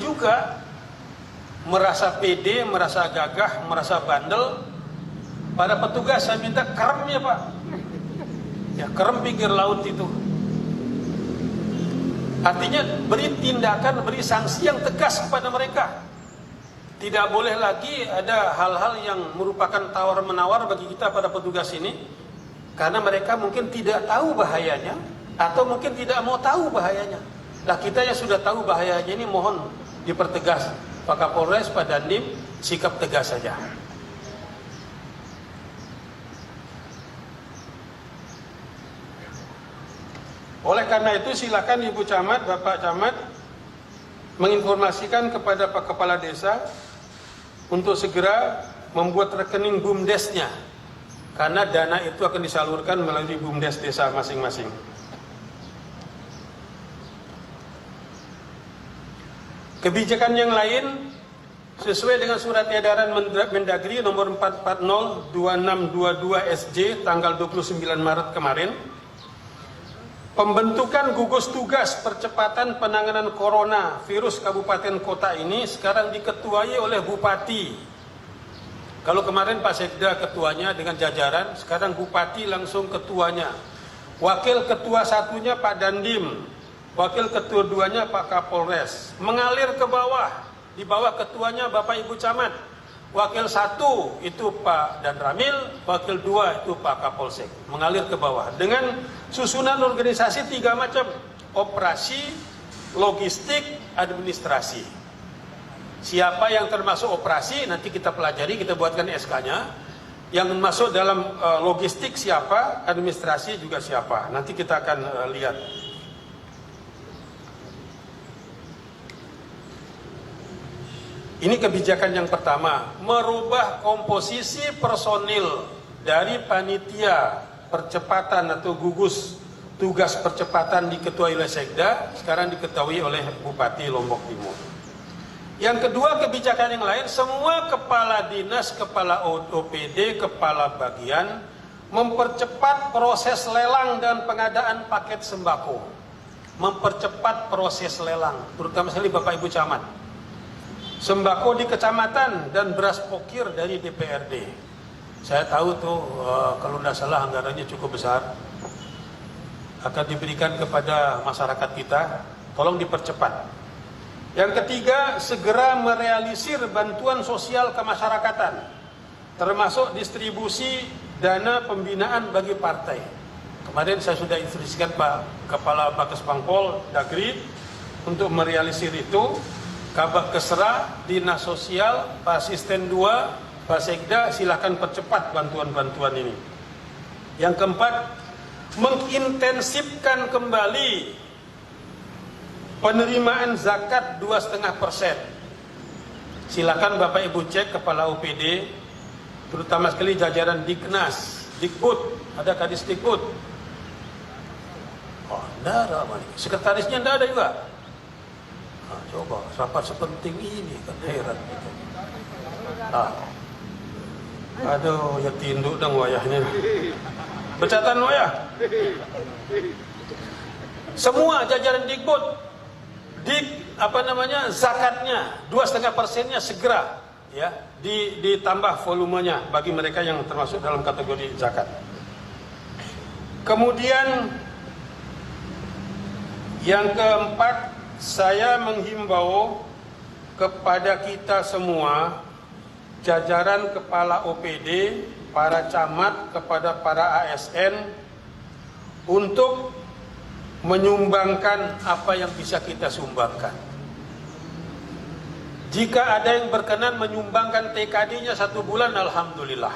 juga merasa pede, merasa gagah, merasa bandel. Pada petugas saya minta kerem ya Pak, ya kerem pinggir laut itu. Artinya beri tindakan, beri sanksi yang tegas kepada mereka. Tidak boleh lagi ada hal-hal yang merupakan tawar-menawar bagi kita pada petugas ini, karena mereka mungkin tidak tahu bahayanya, atau mungkin tidak mau tahu bahayanya. Lah kita yang sudah tahu bahayanya ini mohon dipertegas. Pak Kapolres, Pak Dandim, sikap tegas saja. Oleh karena itu silakan Ibu Camat, Bapak Camat menginformasikan kepada Pak Kepala Desa untuk segera membuat rekening BUMDesnya, karena dana itu akan disalurkan melalui BUMDes desa masing-masing. Kebijakan yang lain sesuai dengan surat edaran Mendagri nomor 440-2622 SJ tanggal 29 Maret kemarin, pembentukan gugus tugas percepatan penanganan corona virus kabupaten kota ini sekarang diketuai oleh Bupati. Kalau kemarin Pak Sekda ketuanya dengan jajaran, sekarang Bupati langsung ketuanya. Wakil ketua satunya Pak Dandim, wakil ketua duanya Pak Kapolres. Mengalir ke bawah, di bawah ketuanya Bapak Ibu Camat. Wakil satu itu Pak Dan Ramil, wakil dua itu Pak Kapolsek. Mengalir ke bawah dengan susunan organisasi 3 macam: operasi, logistik, administrasi. Siapa yang termasuk operasi nanti kita pelajari, kita buatkan SK-nya. Yang masuk dalam logistik siapa, administrasi juga siapa. Nanti kita akan lihat. Ini kebijakan yang pertama, merubah komposisi personil dari panitia percepatan atau gugus tugas percepatan diketuai oleh Sekda, sekarang diketahui oleh Bupati Lombok Timur. Yang kedua, kebijakan yang lain, semua kepala dinas, kepala OPD, kepala bagian mempercepat proses lelang dan pengadaan paket sembako. Mempercepat proses lelang, terutama sekali Bapak Ibu Camat. Sembako di kecamatan dan beras pokir dari DPRD. Saya tahu tuh kalau tidak salah anggarannya cukup besar, akan diberikan kepada masyarakat kita. Tolong dipercepat. Yang ketiga, segera merealisir bantuan sosial kemasyarakatan, termasuk distribusi dana pembinaan bagi partai. Kemarin saya sudah instruksikan Pak Kepala Bakas Pangpol Dagri untuk merealisir itu. Kabak Kesra, Dinas Sosial, Pak Asisten 2, Pak Sekda, silakan percepat bantuan-bantuan ini. Yang keempat, mengintensifkan kembali penerimaan zakat 2,5%. Silakan Bapak Ibu cek Kepala OPD, terutama sekali jajaran Diknas, Dikbud, ada Kadis Dikbud. Oh, tidak ada, sekretarisnya tidak ada juga. Nah, coba rapat sepenting ini kan heran gitu. Aduh, ya tinduk dong wayahnya. Becatan wayah. Semua jajaran Dikbud, zakatnya 2,5%-nya segera ya ditambah volumenya bagi mereka yang termasuk dalam kategori zakat. Kemudian yang keempat, saya menghimbau kepada kita semua, jajaran kepala OPD, para camat, kepada para ASN, untuk menyumbangkan apa yang bisa kita sumbangkan. Jika ada yang berkenan menyumbangkan TKD-nya 1 bulan, alhamdulillah.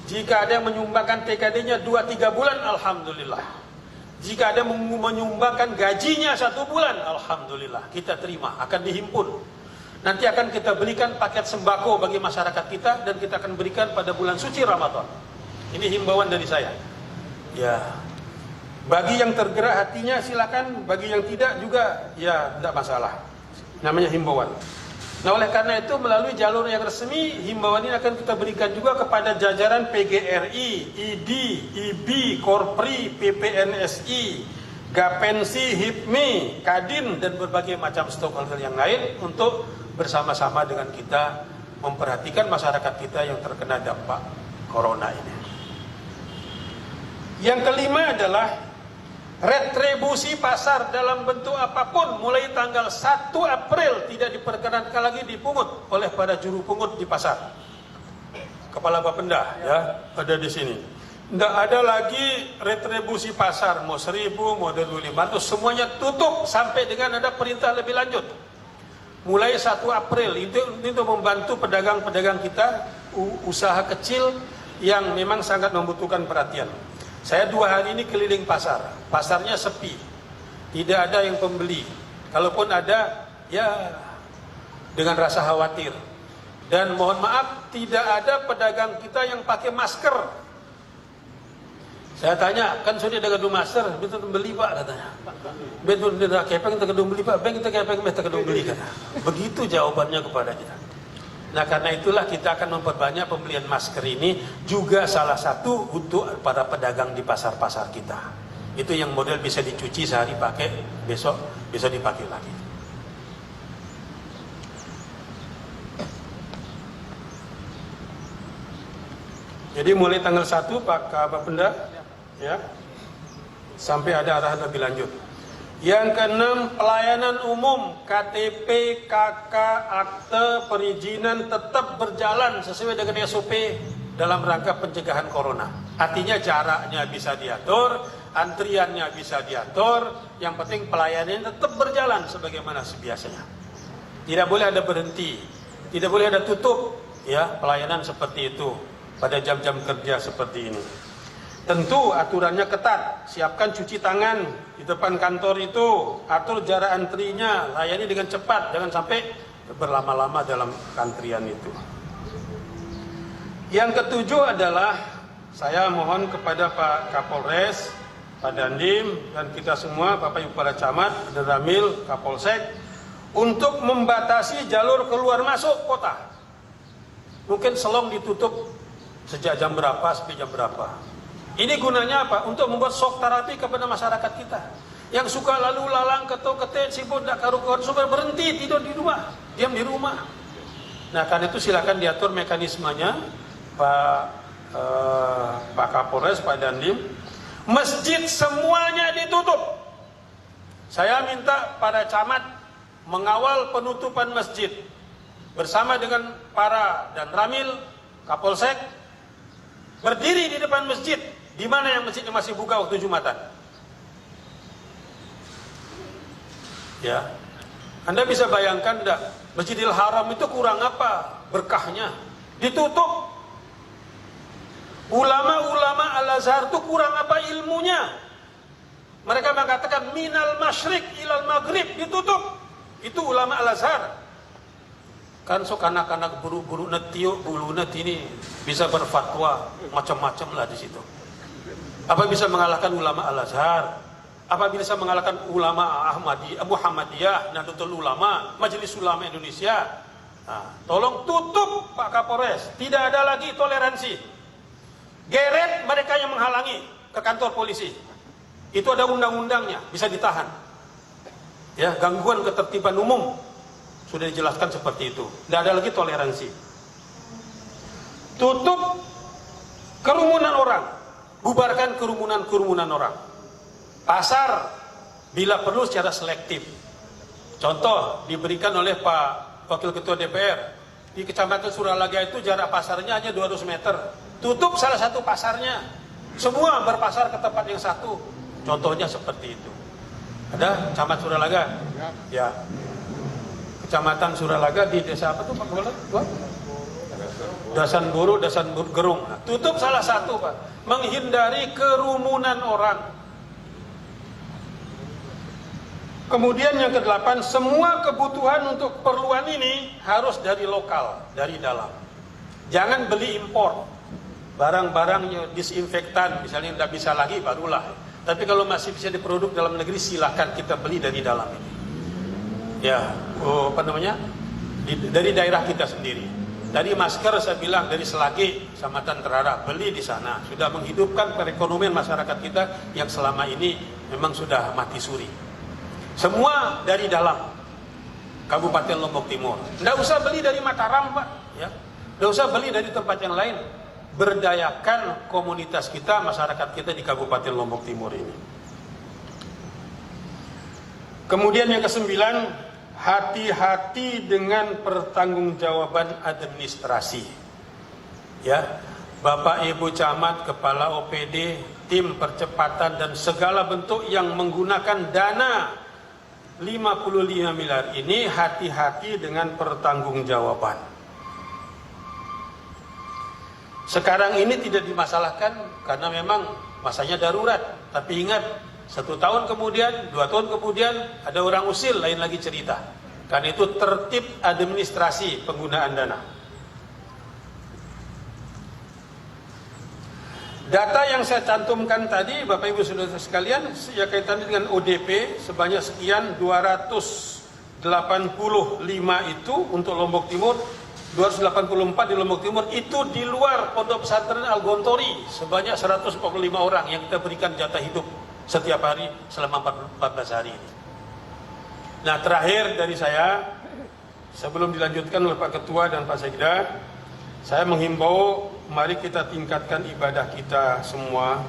Jika ada yang menyumbangkan TKD-nya 2-3 bulan, alhamdulillah. Jika ada menyumbangkan gajinya 1 bulan, alhamdulillah, kita terima, akan dihimpun. Nanti akan kita berikan paket sembako bagi masyarakat kita, dan kita akan berikan pada bulan suci Ramadan. Ini himbauan dari saya. Ya, bagi yang tergerak hatinya silakan, bagi yang tidak juga ya tidak masalah. Namanya himbauan. Nah, oleh karena itu melalui jalur yang resmi, himbauan ini akan kita berikan juga kepada jajaran PGRI, ID, IB, Korpri, PPNSI, Gapensi, HIPMI, Kadin, dan berbagai macam stakeholder yang lain untuk bersama-sama dengan kita memperhatikan masyarakat kita yang terkena dampak corona ini. Yang kelima adalah retribusi pasar dalam bentuk apapun mulai tanggal 1 April tidak diperkenankan lagi dipungut oleh para juru pungut di pasar. Kepala Bapenda ya ada di sini. Tidak ada lagi retribusi pasar, mau 1.000, mau 2.500, semuanya tutup sampai dengan ada perintah lebih lanjut. Mulai 1 April, itu membantu pedagang-pedagang kita, usaha kecil yang memang sangat membutuhkan perhatian. Saya 2 hari ini keliling pasar, pasarnya sepi, tidak ada yang pembeli. Kalaupun ada, ya dengan rasa khawatir. Dan mohon maaf, tidak ada pedagang kita yang pakai masker. Saya tanya, kan sudah ada gedung master, betul beli pak katanya. Betul tidak kepeng kita gedung beli pak, beng kita kepeng kita gedung beli kan. Begitu jawabannya kepada kita. Nah karena itulah kita akan memperbanyak pembelian masker ini juga salah satu untuk para pedagang di pasar-pasar kita. Itu yang model bisa dicuci sehari pakai, besok bisa dipakai lagi. Jadi mulai tanggal 1 Pak Bapenda ya sampai ada arahan lebih lanjut. Yang keenam, pelayanan umum KTP, KK, akte, perizinan tetap berjalan sesuai dengan SOP dalam rangka pencegahan corona. Artinya jaraknya bisa diatur, antriannya bisa diatur, yang penting pelayanannya tetap berjalan sebagaimana sebiasanya. Tidak boleh ada berhenti, tidak boleh ada tutup ya pelayanan seperti itu pada jam-jam kerja seperti ini. Tentu aturannya ketat, siapkan cuci tangan di depan kantor itu, atur jarak antrinya, layani dengan cepat, jangan sampai berlama-lama dalam antrian itu. Yang ketujuh adalah, saya mohon kepada Pak Kapolres, Pak Dandim, dan kita semua, Bapak Ibu para camat, Ramil, Kapolsek, untuk membatasi jalur keluar masuk kota. Mungkin Selong ditutup sejak jam berapa sampai jam berapa. Ini gunanya apa? Untuk membuat shock terapi kepada masyarakat kita. Yang suka lalu lalang ketuk-ketik, sibuk, tidak karu-karuan, supaya berhenti tidur di rumah, diam di rumah. Nah, karena itu silakan diatur mekanismenya, Pak Kapolres, Pak Dandim. Masjid semuanya ditutup. Saya minta para camat mengawal penutupan masjid bersama dengan para dan Ramil, Kapolsek, berdiri di depan masjid. Di mana yang masjidnya masih buka waktu Jumatan? Ya, Anda bisa bayangkan enggak? Masjidil Haram itu kurang apa berkahnya? Ditutup. Ulama-ulama Al-Azhar itu kurang apa ilmunya? Mereka mengatakan minal masyrik ilal maghrib, ditutup. Itu ulama Al-Azhar. Kan sok anak-anak buru-buru netiuk bulu net ini bisa berfatwa macam-macam lah di situ. Apa bisa mengalahkan ulama Al-Azhar? Apa bisa mengalahkan ulama Muhammadiyah, Nahdlatul Ulama, Majelis Ulama Indonesia? Nah, tolong tutup Pak Kapolres. Tidak ada lagi toleransi. Geret mereka yang menghalangi ke kantor polisi. Itu ada undang-undangnya, bisa ditahan. Ya, gangguan ketertiban umum. Sudah dijelaskan seperti itu. Tidak ada lagi toleransi. Tutup kerumunan orang. Bubarkan kerumunan orang. Pasar bila perlu secara selektif. Contoh diberikan oleh Pak Wakil Ketua DPR. Di Kecamatan Suralaga itu jarak pasarnya hanya 200 meter. Tutup salah satu pasarnya. Semua berpasar ke tempat yang satu. Contohnya seperti itu. Ada Camat Suralaga? Ya. Kecamatan Suralaga di desa apa tuh Pak Kepala? Dasan Gerung. Nah, tutup salah satu Pak. Menghindari kerumunan orang. Kemudian yang ke-8, semua kebutuhan untuk keperluan ini harus dari lokal, dari dalam. Jangan beli impor. Barang-barang disinfektan, misalnya tidak bisa lagi, barulah. Tapi kalau masih bisa diproduk dalam negeri, silakan kita beli dari dalam ini. Ya, dari daerah kita sendiri. Dari masker saya bilang dari Selagi, Kecamatan Terarah, beli di sana. Sudah menghidupkan perekonomian masyarakat kita yang selama ini memang sudah mati suri. Semua dari dalam Kabupaten Lombok Timur. Tidak usah beli dari Mataram, Pak. Ya. Tidak usah beli dari tempat yang lain. Berdayakan komunitas kita, masyarakat kita di Kabupaten Lombok Timur ini. Kemudian yang ke-9, hati-hati dengan pertanggungjawaban administrasi. Ya, Bapak Ibu Camat, Kepala OPD, tim percepatan dan segala bentuk yang menggunakan dana 55 miliar ini, hati-hati dengan pertanggungjawaban. Sekarang ini tidak dimasalahkan karena memang masanya darurat. Tapi ingat, 1 tahun kemudian, 2 tahun kemudian ada orang usil, lain lagi cerita. Karena itu tertib administrasi penggunaan dana. Data yang saya cantumkan tadi, Bapak Ibu Saudara sekalian, ya kaitannya dengan ODP sebanyak sekian 285 itu untuk Lombok Timur, 284 di Lombok Timur, itu di luar Pondok Pesantren Al-Gontori sebanyak 145 orang yang kita berikan jatah hidup setiap hari selama 14 hari ini. Nah, terakhir dari saya, sebelum dilanjutkan oleh Pak Ketua dan Pak Sekda, saya menghimbau, mari kita tingkatkan ibadah kita semua.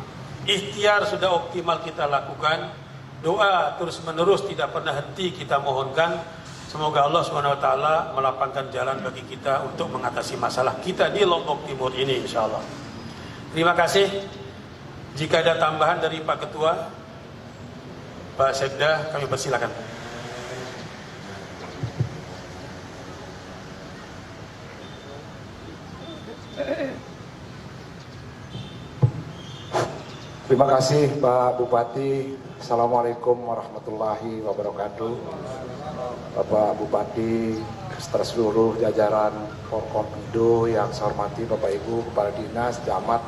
Ikhtiar sudah optimal kita lakukan, doa terus menerus tidak pernah henti kita mohonkan. Semoga Allah SWT melapangkan jalan bagi kita untuk mengatasi masalah kita di Lombok Timur ini, insya Allah. Terima kasih. Jika ada tambahan dari Pak Ketua, Pak Sekda, kami persilakan. Terima kasih Pak Bupati. Assalamualaikum warahmatullahi wabarakatuh. Bapak Bupati, serta seluruh jajaran Forkompimda yang saya hormati, Bapak Ibu Kepala Dinas, Camat,